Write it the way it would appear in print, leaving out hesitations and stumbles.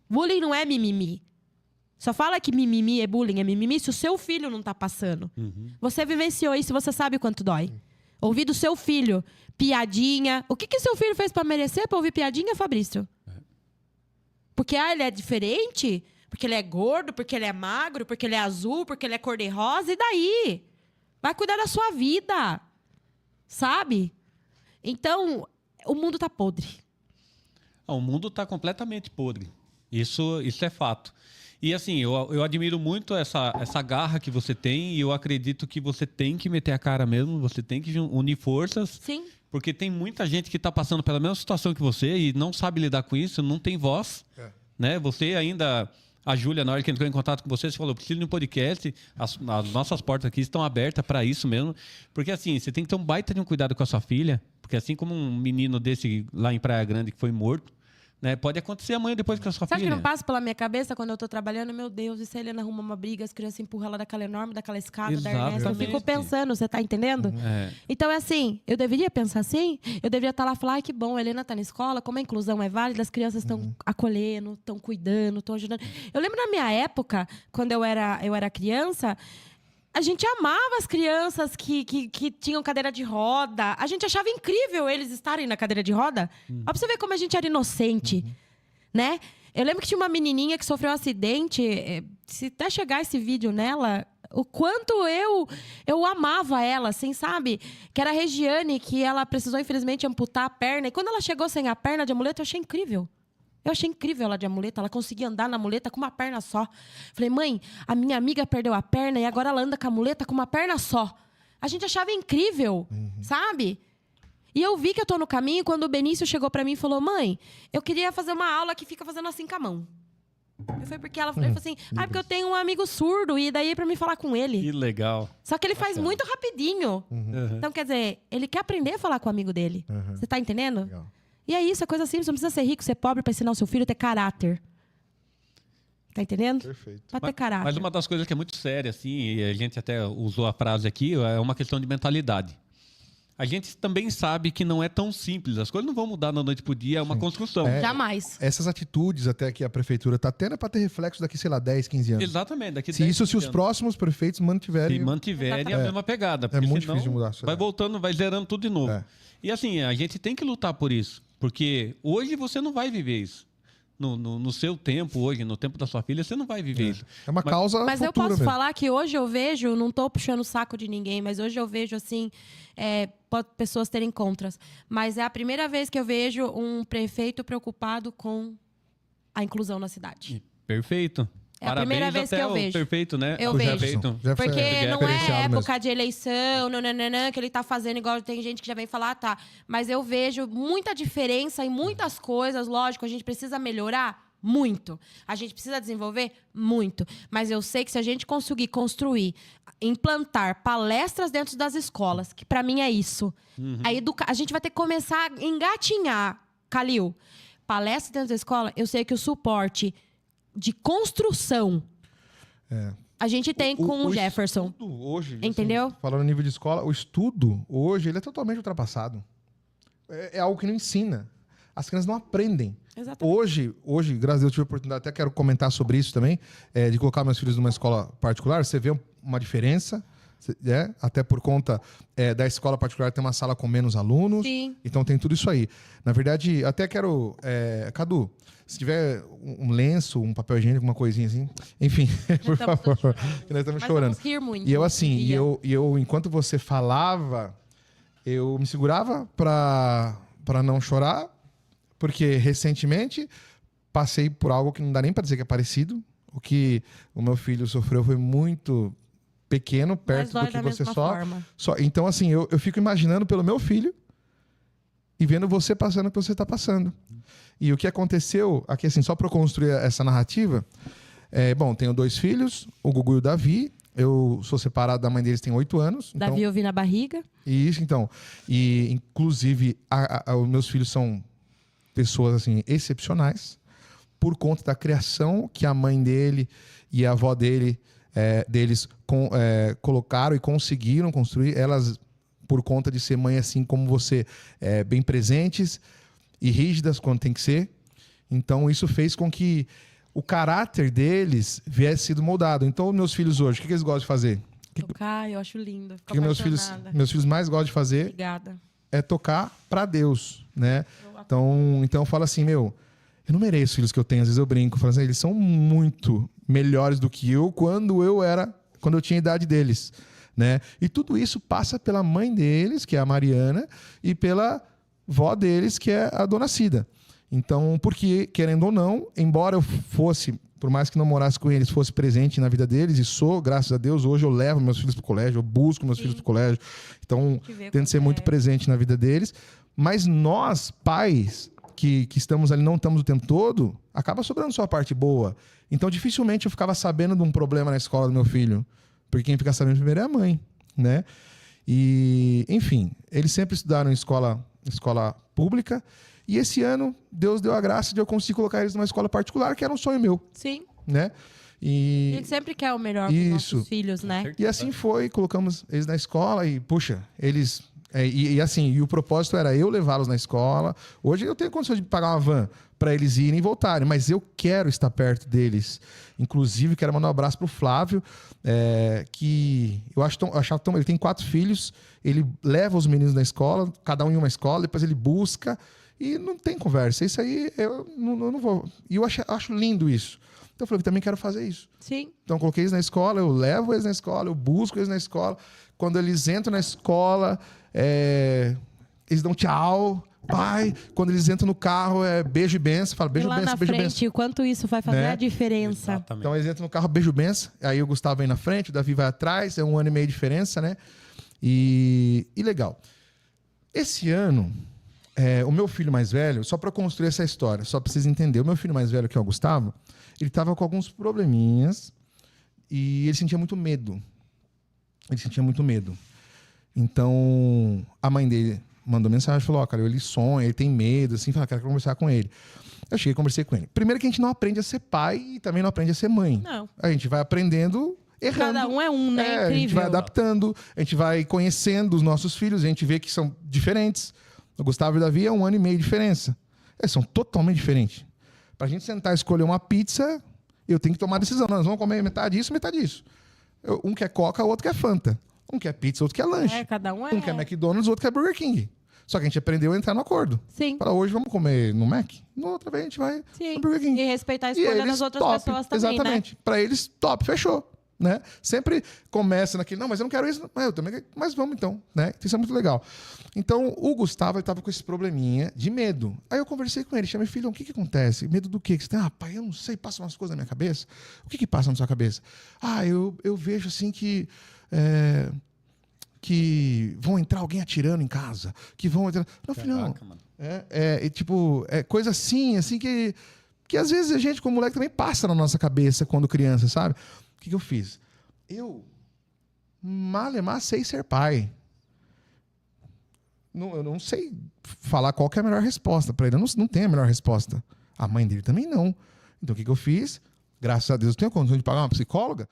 Bullying não é mimimi. Só fala que mimimi é bullying, é mimimi se o seu filho não tá passando. Você vivenciou isso, você sabe o quanto dói. Ouvir do seu filho piadinha. O que seu filho fez pra merecer pra ouvir piadinha, Fabrício? Porque ele é diferente? Porque ele é gordo? Porque ele é magro? Porque ele é azul? Porque ele é cor-de-rosa? E daí? Vai cuidar da sua vida. Sabe? Então, o mundo tá podre. O mundo tá completamente podre. Isso é fato. E assim, eu admiro muito essa garra que você tem e eu acredito que você tem que meter a cara mesmo, você tem que unir forças. Sim. Porque tem muita gente que está passando pela mesma situação que você e não sabe lidar com isso, não tem voz. Né? Você ainda... A Júlia, na hora que entrou em contato com você falou, preciso de um podcast, as nossas portas aqui estão abertas para isso mesmo. Porque assim, você tem que ter um baita de um cuidado com a sua filha, porque assim como um menino desse lá em Praia Grande que foi morto, né? Pode acontecer amanhã depois com a sua Sabe filha. que não passa pela minha cabeça quando eu tô trabalhando? Meu Deus, e se a Helena arruma uma briga, as crianças empurram ela daquela enorme, daquela escada, da Ernesto. Eu fico pensando, você tá entendendo? Então é assim, eu deveria pensar assim? Eu deveria estar lá e falar, ai, que bom, a Helena tá na escola, como a inclusão é válida, as crianças estão acolhendo, estão cuidando, estão ajudando. Eu lembro na minha época, quando eu era criança, a gente amava as crianças que tinham cadeira de roda. A gente achava incrível eles estarem na cadeira de roda. Olha pra você ver como a gente era inocente, né? Eu lembro que tinha uma menininha que sofreu um acidente. Se até chegar esse vídeo nela, o quanto eu amava ela, assim, sabe? Que era a Regiane, que ela precisou, infelizmente, amputar a perna. E quando ela chegou sem a perna de amuleta, eu achei incrível. Eu achei incrível ela de amuleta. Ela conseguia andar na muleta com uma perna só. Falei, mãe, a minha amiga perdeu a perna e agora ela anda com a muleta com uma perna só. A gente achava incrível, sabe? E eu vi que eu tô no caminho quando o Benício chegou pra mim e falou, mãe, eu queria fazer uma aula que fica fazendo assim com a mão. Foi porque ela falou assim, porque eu tenho um amigo surdo e daí é pra me falar com ele. Que legal. Só que ele faz muito rapidinho. Então, quer dizer, ele quer aprender a falar com o amigo dele. Você tá entendendo? Legal. E é isso, é coisa simples. Não precisa ser rico, ser pobre pra ensinar o seu filho a ter caráter. Tá entendendo? Perfeito. Pra ter caráter. Mas uma das coisas que é muito séria, assim, e a gente até usou a frase aqui, é uma questão de mentalidade. A gente também sabe que não é tão simples. As coisas não vão mudar da noite pro dia, é uma construção. Jamais. Essas atitudes até que a prefeitura está tendo é para ter reflexo daqui, sei lá, 10, 15 anos. Exatamente. Daqui Se 10, isso, se os 15 anos. próximos prefeitos mantiverem... Se mantiverem a mesma pegada. É muito senão difícil de mudar isso. vai voltando, vai zerando tudo de novo. E assim, a gente tem que lutar por isso. Porque hoje você não vai viver isso. No seu tempo hoje, no tempo da sua filha, você não vai viver isso. É uma causa Mas eu futura posso mesmo. falar que hoje eu vejo, não tô puxando o saco de ninguém, mas hoje eu vejo, assim, pode pessoas terem contras. Mas é a primeira vez que eu vejo um prefeito preocupado com a inclusão na cidade. Perfeito. É a primeira vez que eu vejo. Perfeito, né? Eu O vejo. Jefferson. Porque não é diferenciado época de eleição, nananana, que ele tá fazendo igual tem gente que já vem falar, tá. Mas eu vejo muita diferença em muitas coisas. Lógico, a gente precisa melhorar muito. A gente precisa desenvolver muito. Mas eu sei que se a gente conseguir construir, implantar palestras dentro das escolas, que pra mim é isso. A gente vai ter que começar a engatinhar, Calil. Palestra dentro da escola, eu sei que o suporte de construção a gente tem com o Jefferson. Estudo hoje, entendeu? Assim, falando no nível de escola, o estudo hoje ele é totalmente ultrapassado. É algo que não ensina. As crianças não aprendem. Exatamente. Hoje, graças a Deus, eu tive a oportunidade, até quero comentar sobre isso também, de colocar meus filhos numa escola particular. Você vê uma diferença, até por conta da escola particular ter uma sala com menos alunos. Sim. Então tem tudo isso aí. Na verdade, até quero... Cadu, se tiver um lenço, um papel higiênico, uma coisinha assim, enfim, por favor, que nós estamos chorando. Vamos rir muito. E eu assim, e eu enquanto você falava, eu me segurava para não chorar, porque recentemente passei por algo que não dá nem para dizer que é parecido. O que o meu filho sofreu foi muito pequeno, perto do que você só. Então, assim, eu fico imaginando pelo meu filho e vendo você passando o que você está passando. E o que aconteceu aqui, assim, só para eu construir essa narrativa, bom, tenho 2 filhos, o Gugu e o Davi. Eu sou separado da mãe deles, tem 8 anos. Davi eu vi na barriga. Isso, então. E, inclusive, os meus filhos são pessoas, assim, excepcionais por conta da criação que a mãe dele e a avó deles colocaram e conseguiram construir. Elas, por conta de ser mãe assim como você, bem presentes e rígidas quando tem que ser. Então, isso fez com que o caráter deles viesse sido moldado. Então, meus filhos hoje, o que eles gostam de fazer? Tocar, eu acho lindo. O que meus filhos mais gostam de fazer Obrigada. É tocar para Deus, né? Então eu falo assim, eu não mereço os filhos que eu tenho. Às vezes eu brinco, falo assim, eles são muito melhores do que eu quando eu tinha a idade deles, né? E tudo isso passa pela mãe deles, que é a Mariana, e pela vó deles, que é a Dona Cida. Então, porque, querendo ou não, embora eu fosse, por mais que não morasse com eles, fosse presente na vida deles, e sou, graças a Deus, hoje eu levo meus filhos para o colégio, eu busco meus filhos para o colégio, então tento ser muito presente na vida deles. Mas nós, pais, que estamos ali, não estamos o tempo todo, acaba sobrando só a parte boa. Então, dificilmente eu ficava sabendo de um problema na escola do meu filho, porque quem fica sabendo primeiro é a mãe, né? E, enfim, eles sempre estudaram em escola pública. E esse ano, Deus deu a graça de eu conseguir colocar eles numa escola particular, que era um sonho meu. Sim. Né? E a gente sempre quer o melhor para os nossos filhos, né? E assim foi, colocamos eles na escola e, puxa, eles... E o propósito era eu levá-los na escola. Hoje eu tenho condições de pagar uma van para eles irem e voltarem, mas eu quero estar perto deles. Inclusive, quero mandar um abraço para o Flávio, que eu achava tão... Ele tem 4 filhos, ele leva os meninos na escola, cada um em uma escola, depois ele busca... E não tem conversa. Isso aí eu não vou. E eu acho lindo isso. Então eu falei que também quero fazer isso. Sim. Então eu coloquei eles na escola, eu levo eles na escola, eu busco eles na escola. Quando eles entram na escola, eles dão tchau, pai. Quando eles entram no carro, beijo e benção. Fala beijo, benção, beijo, benção. O quanto isso vai fazer a diferença. Exatamente. Então eles entram no carro, beijo, benção. Aí o Gustavo vem na frente, o Davi vai atrás. É 1 ano e meio de diferença, né? E legal. Esse ano... o meu filho mais velho, só para construir essa história, só para vocês entenderem, o meu filho mais velho, que é o Gustavo, ele estava com alguns probleminhas e ele sentia muito medo. Então, a mãe dele mandou mensagem, falou, cara, ele sonha, ele tem medo, assim, falou, quero conversar com ele. Eu cheguei e conversei com ele. Primeiro que a gente não aprende a ser pai e também não aprende a ser mãe. Não. A gente vai aprendendo... Errando. Cada um é um, né? Incrível. A gente vai adaptando, a gente vai conhecendo os nossos filhos, a gente vê que são diferentes. O Gustavo e o Davi é 1 ano e meio de diferença. Eles são totalmente diferentes. Pra gente sentar e escolher uma pizza, eu tenho que tomar a decisão. Nós vamos comer metade disso, metade disso. Um quer Coca, o outro quer Fanta. Um quer pizza, outro quer lanche. Cada um é. Um quer McDonald's, o outro quer Burger King. Só que a gente aprendeu a entrar no acordo. Sim. Para hoje vamos comer no Mac, na outra vez a gente vai no Burger King. E respeitar a escolha das outras pessoas também, exatamente. Né? Para eles, top, fechou. Né? Sempre começa naquele, não, mas eu não quero isso, mas eu também, mas vamos então, né? Isso é muito legal. Então, o Gustavo estava com esse probleminha de medo. Aí eu conversei com ele, chamei, filho, o que acontece? Medo do quê? Que você tem, pai, eu não sei, passa umas coisas na minha cabeça. O que passa na sua cabeça? Eu vejo assim que vão entrar alguém atirando em casa, que vão entrar... Não, filho, não. É coisa assim que às vezes a gente, como moleque, também passa na nossa cabeça quando criança, sabe? O que eu fiz? Eu, malemar, sei ser pai. Eu não sei falar qual que é a melhor resposta para ele. Eu não tenho a melhor resposta. A mãe dele também não. Então, o que eu fiz? Graças a Deus, eu tenho a condição de pagar uma psicóloga.